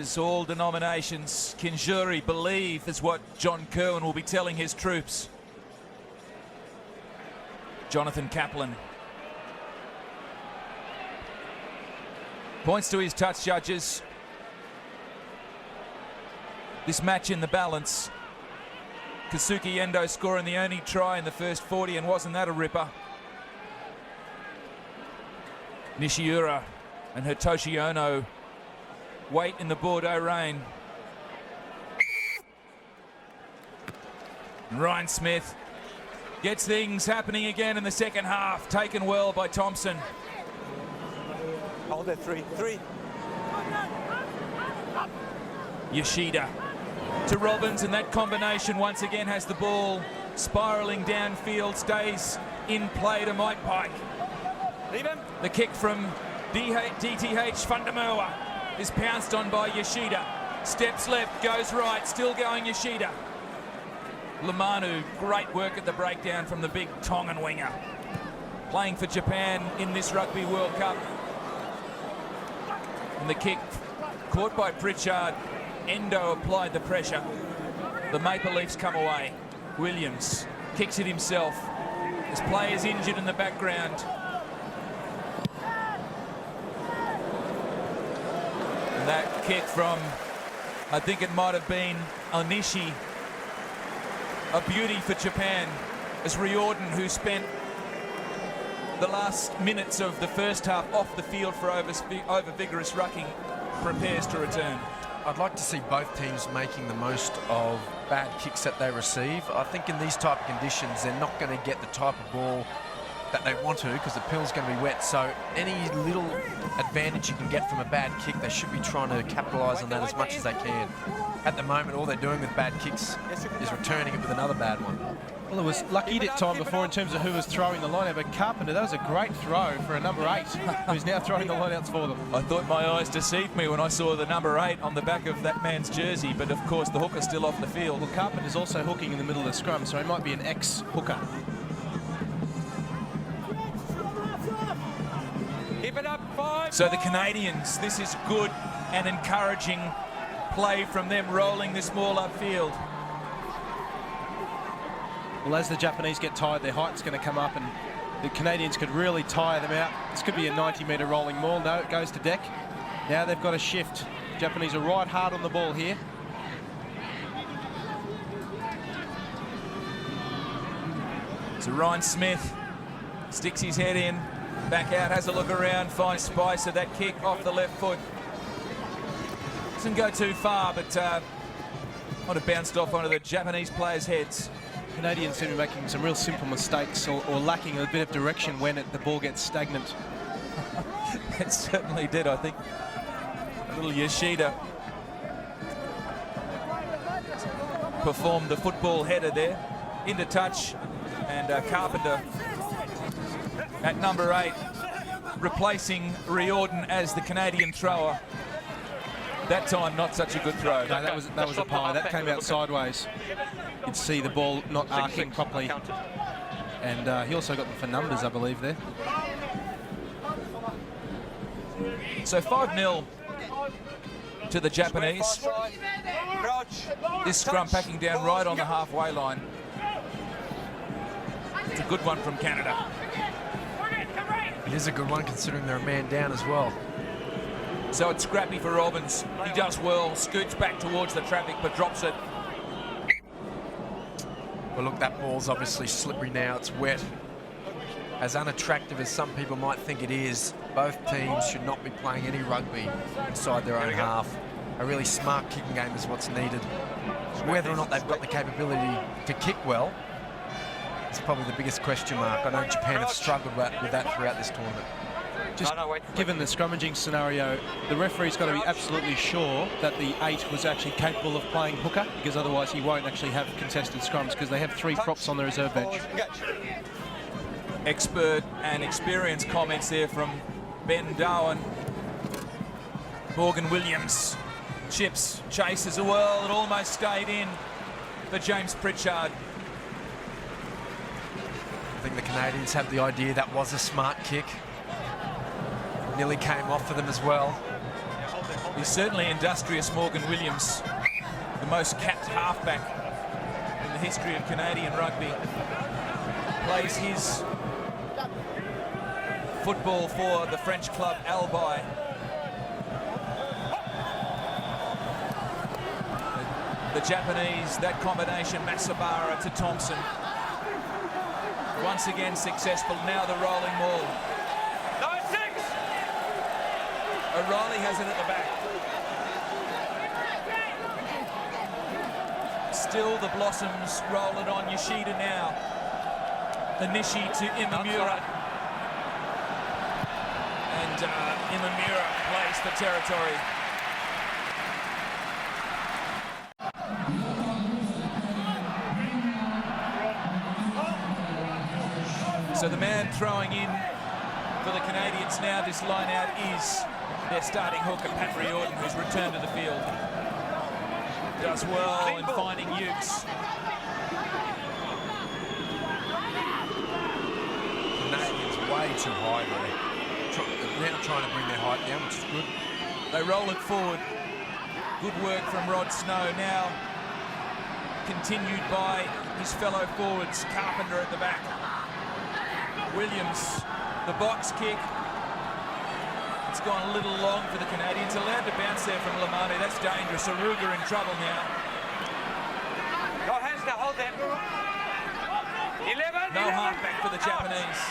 judges, all denominations, Kinjuri believe is what John Kerwin will be telling his troops. Jonathan Kaplan points to his touch judges. This match in the balance. Kazuki Endo scoring the only try in the first 40, and wasn't that a ripper? Nishiura and Hitoshi Ono wait in the Bordeaux rain. And Ryan Smith gets things happening again in the second half, taken well by Thompson. Hold it, three. Yoshida to Robbins, and that combination once again has the ball spiralling downfield, stays in play to Mike Pike. Leave him. The kick from DTH Fundamua is pounced on by Yoshida. Steps left, goes right, still going Yoshida. Lamanu, great work at the breakdown from the big Tongan winger. Playing for Japan in this Rugby World Cup. And the kick caught by Pritchard. Endo applied the pressure. The Maple Leafs come away. Williams kicks it himself. His players injured in the background. And that kick from, I think it might have been Onishi. A beauty for Japan, as Riordan, who spent the last minutes of the first half off the field for over vigorous rucking, prepares to return. I'd like to see both teams making the most of bad kicks that they receive. I think in these type of conditions, they're not going to get the type of ball that they want to, because the pill's going to be wet. So any little advantage you can get from a bad kick, they should be trying to capitalise on that as much as they can. At the moment, all they're doing with bad kicks is returning it with another bad one. Well, it was lucky at time before in terms of who was throwing the line out, but Carpenter, that was a great throw for a number 8, who's now throwing the lineouts for them. I thought my eyes deceived me when I saw the number 8 on the back of that man's jersey, but of course the hooker's still off the field. Well, Carpenter's also hooking in the middle of the scrum, so he might be an ex-hooker. Keep it up, 5. So the Canadians, this is good and encouraging play from them, rolling this ball upfield. Well, as the Japanese get tired, their height's going to come up, and the Canadians could really tire them out. This could be a 90-metre rolling maul. No, it goes to deck. Now they've got a shift. Japanese are right hard on the ball here. So Ryan Smith sticks his head in, back out, has a look around, finds Spicer. That kick off the left foot doesn't go too far, but might have bounced off one of the Japanese players' heads. Canadians seem to be making some real simple mistakes, or lacking a bit of direction when the ball gets stagnant. It certainly did, I think. A little Yoshida performed the football header there, into touch, and Carpenter at number 8, replacing Riordan as the Canadian thrower. That time, not such a good throw. No, that was a pie. That came out sideways. You'd see the ball not arcing properly. And he also got them for numbers, I believe, there. So 5-0 to the Japanese. This scrum packing down right on the halfway line. It's a good one from Canada. It is a good one, considering they're a man down as well. So it's scrappy for Robbins. He does well, scoots back towards the traffic, but drops it. Well, look, that ball's obviously slippery now. It's wet. As unattractive as some people might think it is, both teams should not be playing any rugby inside their own half. A really smart kicking game is what's needed. Whether or not they've got the capability to kick well, it's probably the biggest question mark. I know Japan have struggled with that throughout this tournament. Just given the scrummaging scenario, the referee's got to be absolutely sure that the 8 was actually capable of playing hooker, because otherwise he won't actually have contested scrums, because they have 3 props on the reserve bench. Expert and experienced comments there from Ben Darwin. Morgan Williams chips, chases well, it almost stayed in for James Pritchard. I think the Canadians have the idea that was a smart kick. Nearly came off for them as well. He's certainly industrious, Morgan Williams, the most capped halfback in the history of Canadian rugby. Plays his football for the French club Albi. The Japanese, that combination, Masabara to Thompson. Once again successful, now the rolling maul. No, 6! O'Reilly has it at the back. Still the Blossoms roll it on. Yoshida now. Anishi to Imamura. And Imamura plays for territory. So the man throwing in for the Canadians now, this line out, is their starting hooker, Pat Riordan, who's returned to the field. Does well in finding Ukes. Canadians way too high there. Now trying to bring their height down, which is good. They roll it forward. Good work from Rod Snow. Now continued by his fellow forwards, Carpenter at the back. Williams, the box kick. It's gone a little long for the Canadians. Allowed to bounce there from Lamani. That's dangerous. Aruga in trouble now. Go hands now, hold them. 11. No halfback for the Japanese.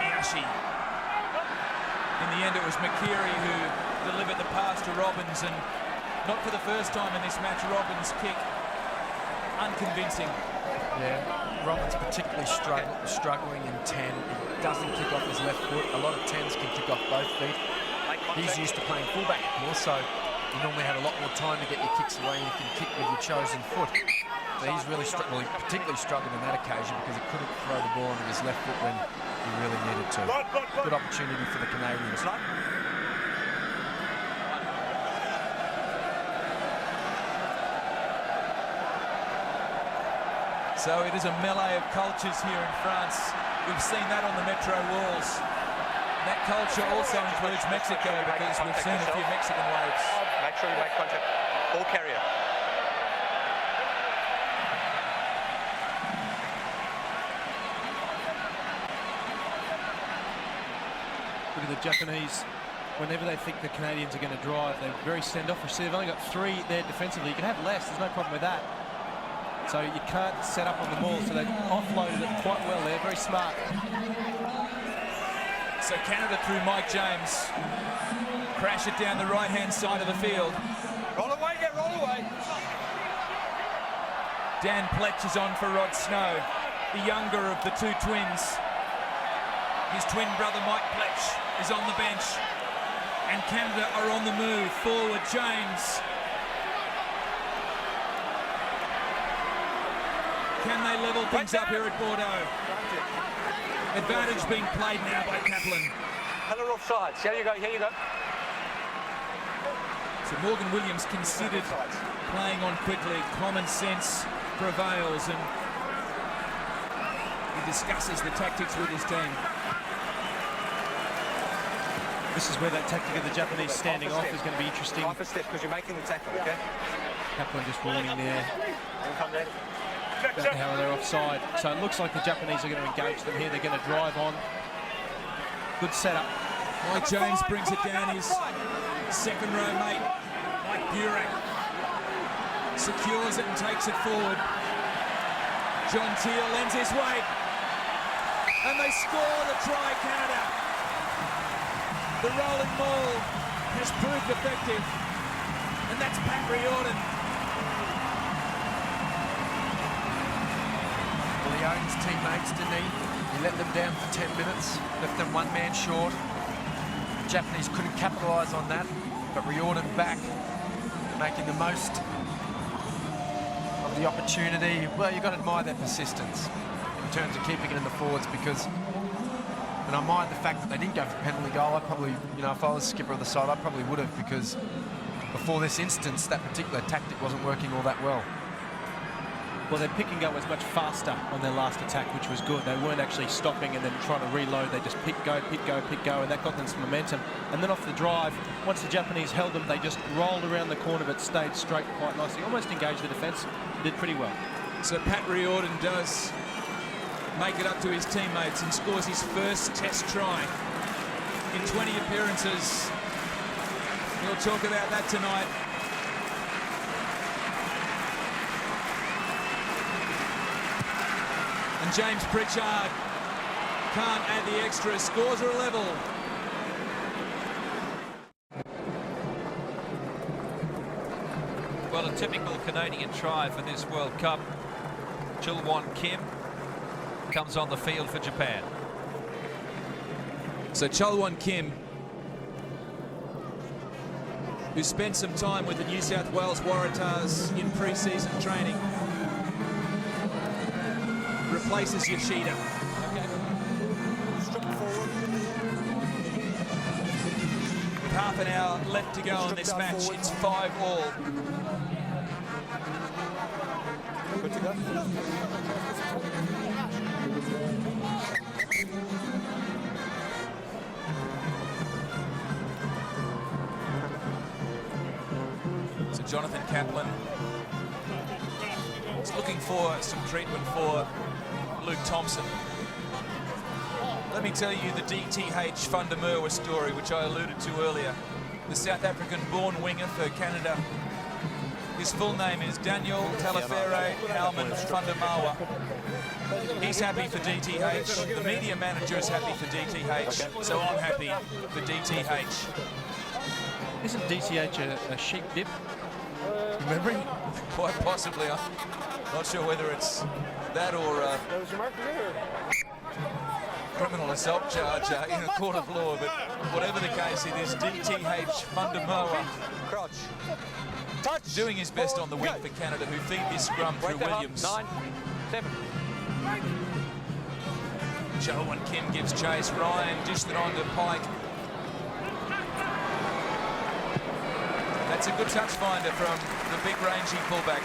Miyashi. In the end, it was McKeary who delivered the pass to Robbins, and not for the first time in this match, Robbins' kick unconvincing. Yeah, Robbins particularly struggling in 10. He doesn't kick off his left foot. A lot of 10s can kick off both feet. He's used to playing fullback more, so you normally have a lot more time to get your kicks away and you can kick with your chosen foot. So he's really struggled, particularly struggled on that occasion because he couldn't throw the ball onto his left foot when he really needed to. Good opportunity for the Canadians. So it is a melee of cultures here in France. We've seen that on the metro walls. That culture also includes Mexico because we've seen a few Mexican waves. Make sure you make contact. Ball carrier. Look at the Japanese. Whenever they think the Canadians are going to drive, they're very send-offish. They've only got 3 there defensively. You can have less. There's no problem with that. So you can't set up on the ball, so they've offloaded it quite well there, very smart. So Canada through Mike James. Crash it down the right-hand side of the field. Roll away, get roll away. Dan Pletch is on for Rod Snow, the younger of the 2 twins. His twin brother Mike Pletch is on the bench. And Canada are on the move. Forward, James. Can they level things up here at Bordeaux? Advantage being played now by Kaplan. Color offsides. Here you go, here you go. So Morgan Williams considered playing on quickly. Common sense prevails, and he discusses the tactics with his team. This is where that tactic of the Japanese standing off is going to be interesting. Half a step because you're making the tackle, okay? Kaplan just warning there. Come there. About how they're offside. So it looks like the Japanese are going to engage them here. They're going to drive on. Good setup. Mike James brings it down. His second row mate, Mike Burak, secures it and takes it forward. John Teal lends his weight. And they score the try, Canada. The rolling maul has proved effective. And that's Pat Riordan. Well, he owns teammates, didn't he? He let them down for 10 minutes, left them 1 man short. The Japanese couldn't capitalise on that, but Riordan back, making the most of the opportunity. Well, you've got to admire their persistence in terms of keeping it in the forwards, because, and I mind the fact that they didn't go for penalty goal. I probably, you know, if I was skipper of the side, I probably would have, because before this instance, that particular tactic wasn't working all that well. Well, their pick and go was much faster on their last attack, which was good. They weren't actually stopping and then trying to reload. They just pick, go, pick, go, pick, go, and that got them some momentum. And then off the drive, once the Japanese held them, they just rolled around the corner but stayed straight quite nicely. Almost engaged the defence. Did pretty well. So Pat Riordan does make it up to his teammates and scores his first test try in 20 appearances. We'll talk about that tonight. And James Pritchard can't add the extra. Scores are level. Well, a typical Canadian try for this World Cup. Chulwon Kim comes on the field for Japan. So Chulwon Kim, who spent some time with the New South Wales Waratahs in pre-season training, replaces Yoshida. With half an hour left to go in this match, it's 5-all. Good to go. So Jonathan Kaplan is looking for some treatment for Luke Thompson. Let me tell you the DTH Fundamurwa story, which I alluded to earlier. The South African-born winger for Canada. His full name is Daniel Talafere Halman Fundamurwa. He's happy for DTH. The media manager is happy for DTH, so I'm happy for DTH. Isn't DTH a sheep dip? Remembering? Quite possibly. I'm not sure whether it's that or criminal assault charge in a court of law, but whatever the case, it is DTH Fundamurwa Crouch. Touch. doing his best on the wing for Canada, who feed this scrum through Williams. 9, 7. Chulwon Kim gives chase. Ryan dished it on to Pike. That's a good touch finder from the big rangy fullback.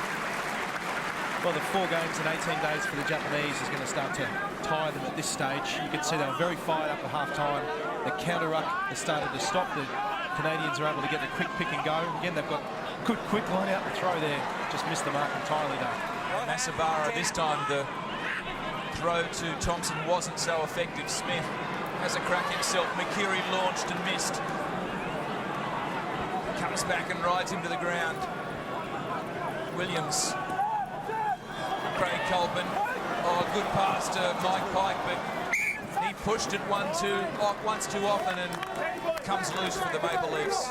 Well, the 4 games in 18 days for the Japanese is going to start to tire them at this stage. You can see they were very fired up at half-time. The counter-ruck has started to stop. The Canadians are able to get the quick pick and go. Again, they've got good quick line out the throw there. Just missed the mark entirely, though. Masabara, this time the throw to Thompson wasn't so effective. Smith has a crack himself. McKirry launched and missed. Comes back and rides him to the ground. Williams. Craig Colburn. Oh, good pass to Mike Pike, but he pushed it once too often and comes loose for the Maple Leafs.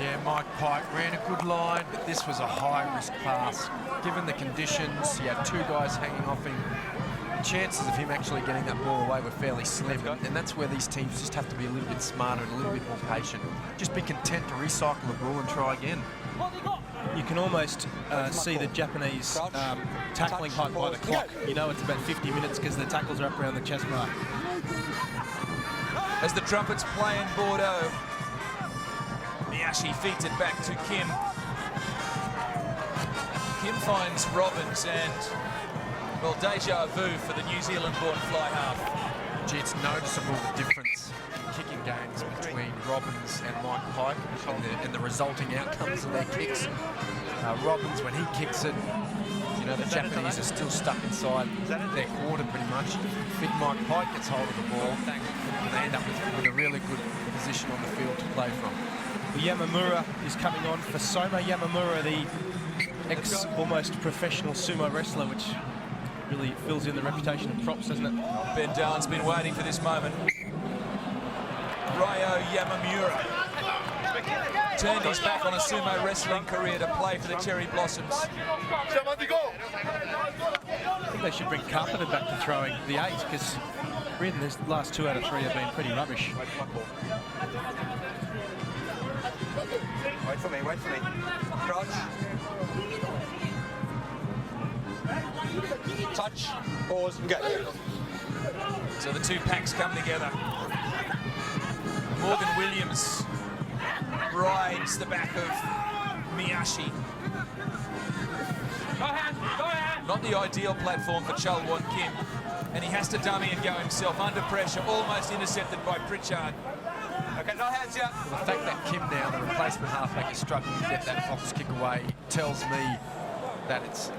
Yeah, Mike Pike ran a good line, but this was a high-risk pass. Given the conditions, he had 2 guys hanging off him. The chances of him actually getting that ball away were fairly slim, and that's where these teams just have to be a little bit smarter and a little bit more patient. Just be content to recycle the ball and try again. You can almost see the Japanese tackling height by the clock. You know it's about 50 minutes because the tackles are up around the chest mark. As the trumpets play in Bordeaux, Miyashi feeds it back to Kim. Kim finds Robbins and, well, deja vu for the New Zealand-born fly half. Gee, it's noticeable the difference in kicking games between Robbins and Mike Pike and the resulting outcomes of their kicks. Robbins, when he kicks it, you know, the Japanese are still stuck inside their quarter pretty much. Big Mike Pike gets hold of the ball, and they end up with a really good position on the field to play from. Yamamura is coming on for Soma Yamamura, the ex-almost professional sumo wrestler, which really fills in the reputation of props, doesn't it? Ben Dallon's been waiting for this moment. Ryo Yamamura turned his back on a sumo wrestling career to play for the Cherry Blossoms. I think they should bring Carpenter back to throwing the 8, because really the last 2 out of 3 have been pretty rubbish. Wait for me, wait for me. Crouch. Touch, pause, and go. So the 2 packs come together. Morgan Williams rides the back of Miyashi. Go ahead, go ahead. Not the ideal platform for Chulwon Kim. And he has to dummy and go himself under pressure, almost intercepted by Pritchard. Okay, no hands yet. The fact that Kim now, the replacement halfback, is struggling to get that box kick away tells me that it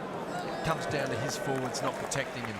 comes down to his forwards not protecting, and